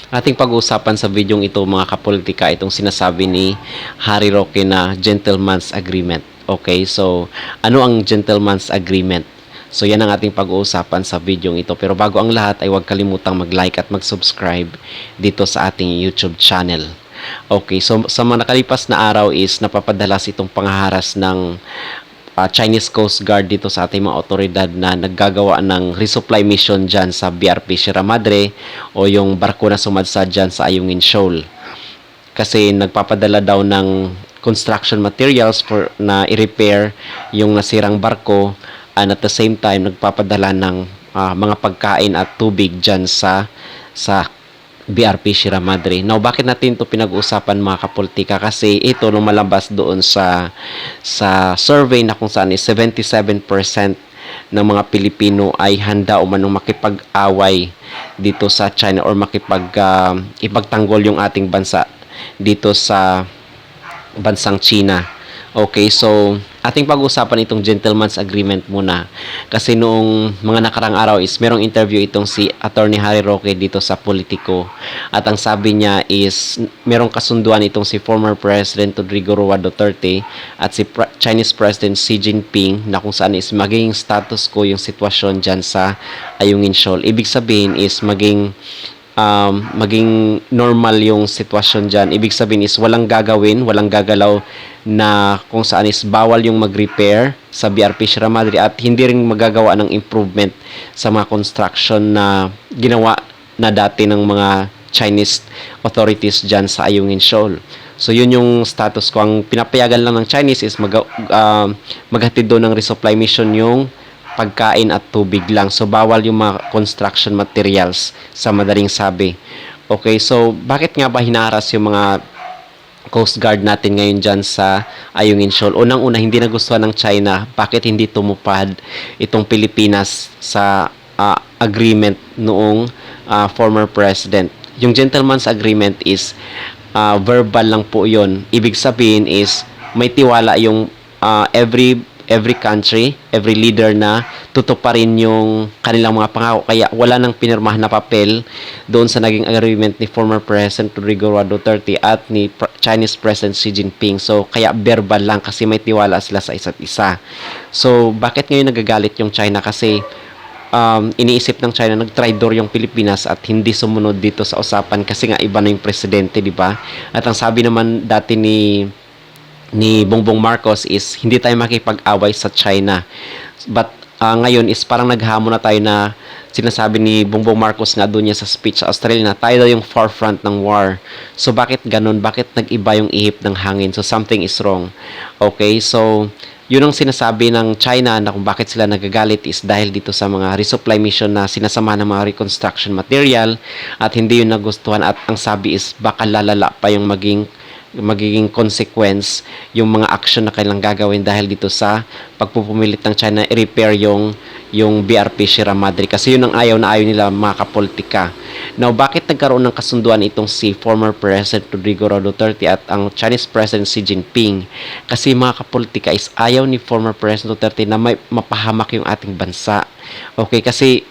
Ating pag-uusapan sa videong ito mga kapolitika itong sinasabi ni Harry Roque na gentleman's agreement. Okay, so ano ang gentleman's agreement? So yan ang ating pag-uusapan sa videong ito. Pero bago ang lahat ay huwag kalimutang mag-like at mag-subscribe dito sa ating YouTube channel. Okay, so sa mga nakalipas na araw is napapadalas itong panghaharas ng Chinese Coast Guard dito sa ating mga otoridad na naggagawa ng resupply mission dyan sa BRP Sierra Madre o yung barko na sumadsad dyan sa Ayungin Shoal. Kasi nagpapadala daw ng construction materials for na i-repair yung nasirang barko, and at the same time nagpapadala ng mga pagkain at tubig dyan sa BRP Sierra Madre. Now, bakit natin ito pinag-uusapan mga kapolitika? Kasi ito lumalabas doon sa survey na kung saan is 77% ng mga Pilipino ay handa o manong makipag-away dito sa China or ipagtanggol yung ating bansa dito sa bansang China. Okay, so ating pag-usapan itong gentleman's agreement muna. Kasi noong mga nakarang araw is merong interview itong si Attorney Harry Roque dito sa Politico. At ang sabi niya is merong kasunduan itong si former President Rodrigo Roa Duterte at si Chinese President Xi Jinping na kung saan is magiging status quo yung sitwasyon dyan sa Ayungin Shoal. Ibig sabihin is maging normal yung sitwasyon dyan. Ibig sabihin is walang gagawin, walang gagalaw na kung saan is bawal yung mag-repair sa BRP Sierra Madre at hindi rin magagawa ng improvement sa mga construction na ginawa na dati ng mga Chinese authorities dyan sa Ayungin Shoal. So yun yung status ko. Ang pinapayagan lang ng Chinese is maghatid doon ng resupply mission yung pagkain at tubig lang. So, bawal yung mga construction materials sa madaling sabi. Okay, so bakit nga ba hinaras yung mga Coast Guard natin ngayon dyan sa Ayungin Shoal? Unang-una, hindi nagustuhan ng China. Bakit hindi tumupad itong Pilipinas sa agreement noong former president? Yung gentleman's agreement is verbal lang po yun. Ibig sabihin is may tiwala yung every country, every leader na tutuparin yung kanilang mga pangako. Kaya wala nang pinirmahan na papel doon sa naging agreement ni former President Rodrigo Roa Duterte at ni Chinese President Xi Jinping. So, kaya verbal lang kasi may tiwala sila sa isa't isa. So, bakit ngayon nagagalit yung China? Kasi iniisip ng China nag-traitor yung Pilipinas at hindi sumunod dito sa usapan kasi nga iba na yung presidente, di ba? At ang sabi naman dati ni Bongbong Marcos is hindi tayo makipag-away sa China. But ngayon is parang naghamon na tayo na sinasabi ni Bongbong Marcos nga doon niya sa speech sa Australia na tayo daw yung forefront ng war. So bakit ganun? Bakit nag-iba yung ihip ng hangin? So something is wrong. Okay, so yun ang sinasabi ng China na kung bakit sila nagagalit is dahil dito sa mga resupply mission na sinasama ng mga reconstruction material at hindi yun nagustuhan at ang sabi is baka lalala pa yung magiging consequence yung mga action na kailang gagawin dahil dito sa pagpupumilit ng China i-repair yung BRP Sierra Madre kasi yun ang ayaw na ayaw nila mga kapolitika. Now, bakit nagkaroon ng kasunduan itong si former President Rodrigo Roa Duterte at ang Chinese President Xi Jinping? Kasi mga kapolitika is ayaw ni former President Duterte na may mapahamak yung ating bansa. Okay, kasi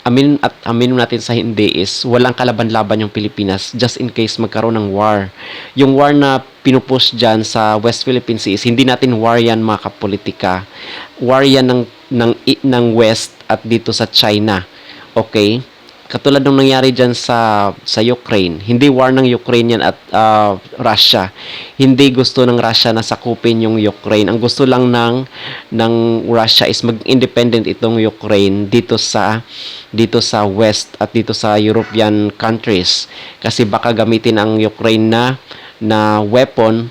aminin natin sa hindi is walang kalaban-laban yung Pilipinas just in case magkaroon ng war. Yung war na pinupush dyan sa West Philippine Sea is hindi natin war yan mga kapolitika. War yan ng West at dito sa China. Okay? Katulad ng nangyari dyan sa Ukraine. Hindi war ng Ukraine yan at Russia. Hindi gusto ng Russia na sakupin yung Ukraine. Ang gusto lang ng Russia is mag-independent itong Ukraine dito sa West at dito sa European countries. Kasi baka gamitin ang Ukraine na weapon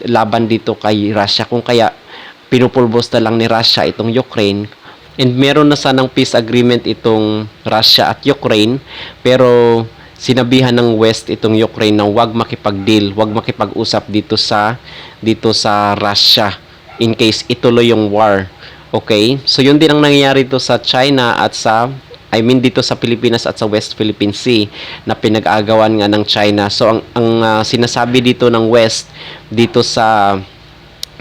laban dito kay Russia. Kung kaya pinupulbos na lang ni Russia itong Ukraine. And meron na sanang peace agreement itong Russia at Ukraine, pero sinabihan ng West itong Ukraine na wag makipag-deal, wag makipag-usap dito sa Russia in case ituloy yung war. Okay? So yun din ang nangyayari dito sa China at dito sa Pilipinas at sa West Philippine Sea na pinag-agawan nga ng China. So ang sinasabi dito ng West dito sa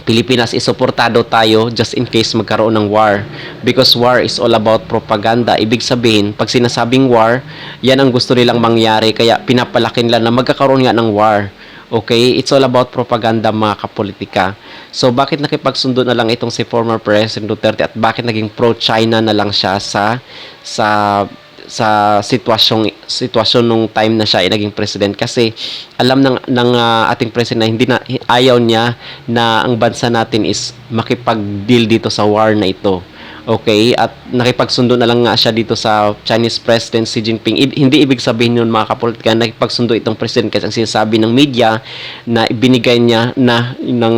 Pilipinas is suportado tayo just in case magkaroon ng war, because war is all about propaganda. Ibig sabihin, pag sinasabing war, yan ang gusto nilang mangyari, kaya pinapalaki nila na magkakaroon nga ng war. Okay, it's all about propaganda, mga kapolitika. So bakit nakipagsundo na lang itong si former President Duterte, at bakit naging pro-China na lang siya sa sitwasyon nung time na siya ay naging president? Kasi alam ng ating president na ayaw niya na ang bansa natin is makipag-deal dito sa war na ito. Okay, at nakipagsundo na lang nga siya dito sa Chinese President Xi Jinping. Hindi ibig sabihin yun, mga kapolitika, nakipagsundo itong president, kasi ang sinasabi ng media na ibinigay niya na ng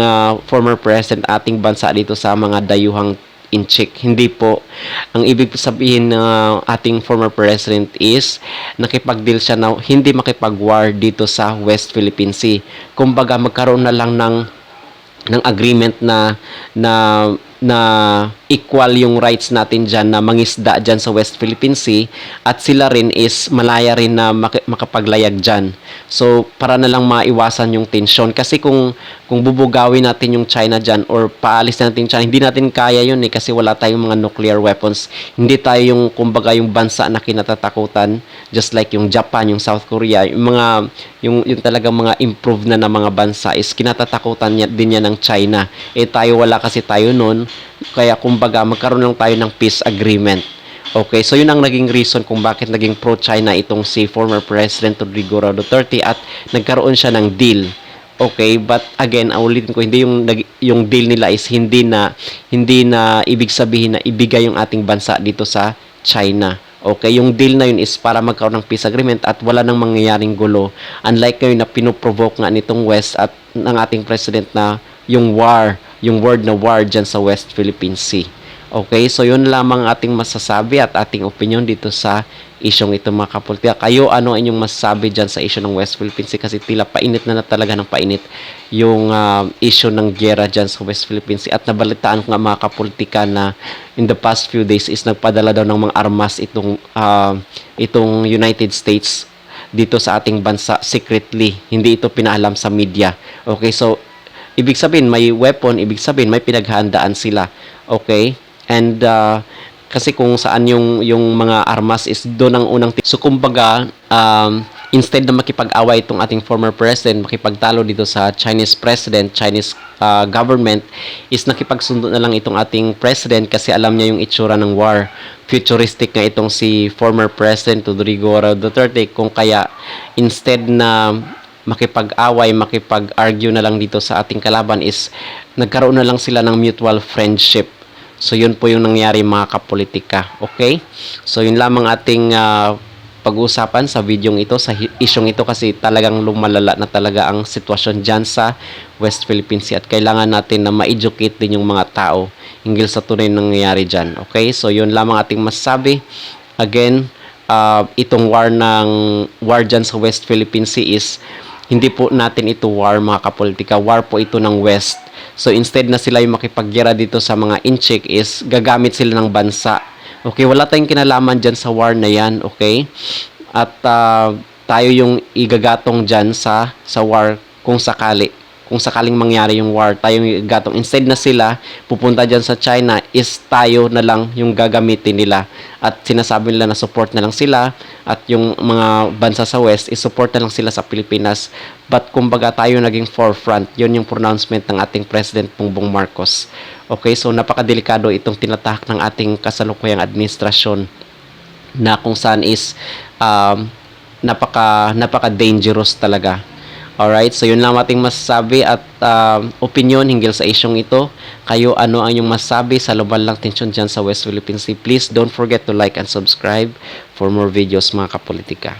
former president ating bansa dito sa mga dayuhang inchik. Hindi po. Ang ibig sabihin ng ating former president is nakipag-deal siya na hindi makipag-war dito sa West Philippine Sea. Kumbaga magkaroon na lang ng agreement na equal yung rights natin dyan na mangisda dyan sa West Philippine Sea, at sila rin is malaya rin na makapaglayag dyan. So para na lang maiwasan yung tension, kasi kung bubugawin natin yung China dyan or paalis natin yung China, hindi natin kaya yun kasi wala tayong mga nuclear weapons. Hindi tayo yung kumbaga yung bansa na kinatatakutan, just like yung Japan, yung South Korea, yung talagang mga improved na mga bansa is kinatatakutan din yan ng China. Tayo wala, kasi tayo nun, kaya kumbaga magkaroon lang tayo ng peace agreement. Okay, so yun ang naging reason kung bakit naging pro-China itong si former President Rodrigo Duterte, at nagkaroon siya ng deal. Okay, but again, ulitin ko, hindi yung deal nila is hindi na ibig sabihin na ibigay yung ating bansa dito sa China. Okay, yung deal na yun is para magkaroon ng peace agreement at wala nang mangyayaring gulo. Unlike ngayon na pinoprovoke nga nitong West at ng ating president na yung word na war dyan sa West Philippine Sea. Okay, so yun lamang ating masasabi at ating opinion dito sa isyong ito, mga kapolitika. Kayo, ano inyong masasabi dyan sa issue ng West Philippine Sea? Kasi tila painit na talaga ng painit yung issue ng giyera dyan sa West Philippine Sea. At nabalitaan ko nga, mga kapolitika, na in the past few days is nagpadala daw ng mga armas itong United States dito sa ating bansa secretly. Hindi ito pinaalam sa media. Okay, so ibig sabihin may weapon, ibig sabihin may pinaghandaan sila. Okay? And kasi kung saan yung mga armas is doon ang unang so kumbaga instead na makipag-away itong ating former president, makipagtalo dito sa Chinese president, Chinese government, is nakipagsundo na lang itong ating president kasi alam niya yung itsura ng war. Futuristic nga itong si former president Rodrigo Duterte, kung kaya instead na makipag-away, makipag-argue na lang dito sa ating kalaban, is nagkaroon na lang sila ng mutual friendship. So yun po yung nangyari, mga kapolitika. Okay? So yun lamang ating pag-uusapan sa videong ito, sa isyong ito, kasi talagang lumalala na talaga ang sitwasyon dyan sa West Philippine Sea, at kailangan natin na ma-educate din yung mga tao hinggil sa tunay nangyayari dyan. Okay? So yun lamang ating masasabi. Again, itong war dyan sa West Philippine Sea is hindi po natin ito war, mga kapolitika. War po ito ng West. So instead na sila yung makipaggera dito sa mga inchik, is gagamit sila ng bansa. Okay, wala tayong kinalaman dyan sa war na yan. Okay, at tayo yung igagatong dyan sa war kung sakaling mangyari yung war, tayo yung igagatong. Instead na sila pupunta dyan sa China, is tayo na lang yung gagamitin nila, at sinasabi nila na support na lang sila, at yung mga bansa sa West is support na lang sila sa Pilipinas. But kumbaga tayo naging forefront. Yun yung pronouncement ng ating President Bongbong Marcos. Okay, so napakadelikado itong tinatahak ng ating kasalukuyang administrasyon, na kung saan is napaka-dangerous talaga. Alright, so yun lang ating masasabi at opinion hinggil sa isyong ito. Kayo, ano ang inyong masasabi sa global lang tensyon dyan sa West Philippine Sea? Please don't forget to like and subscribe for more videos, mga kapolitika.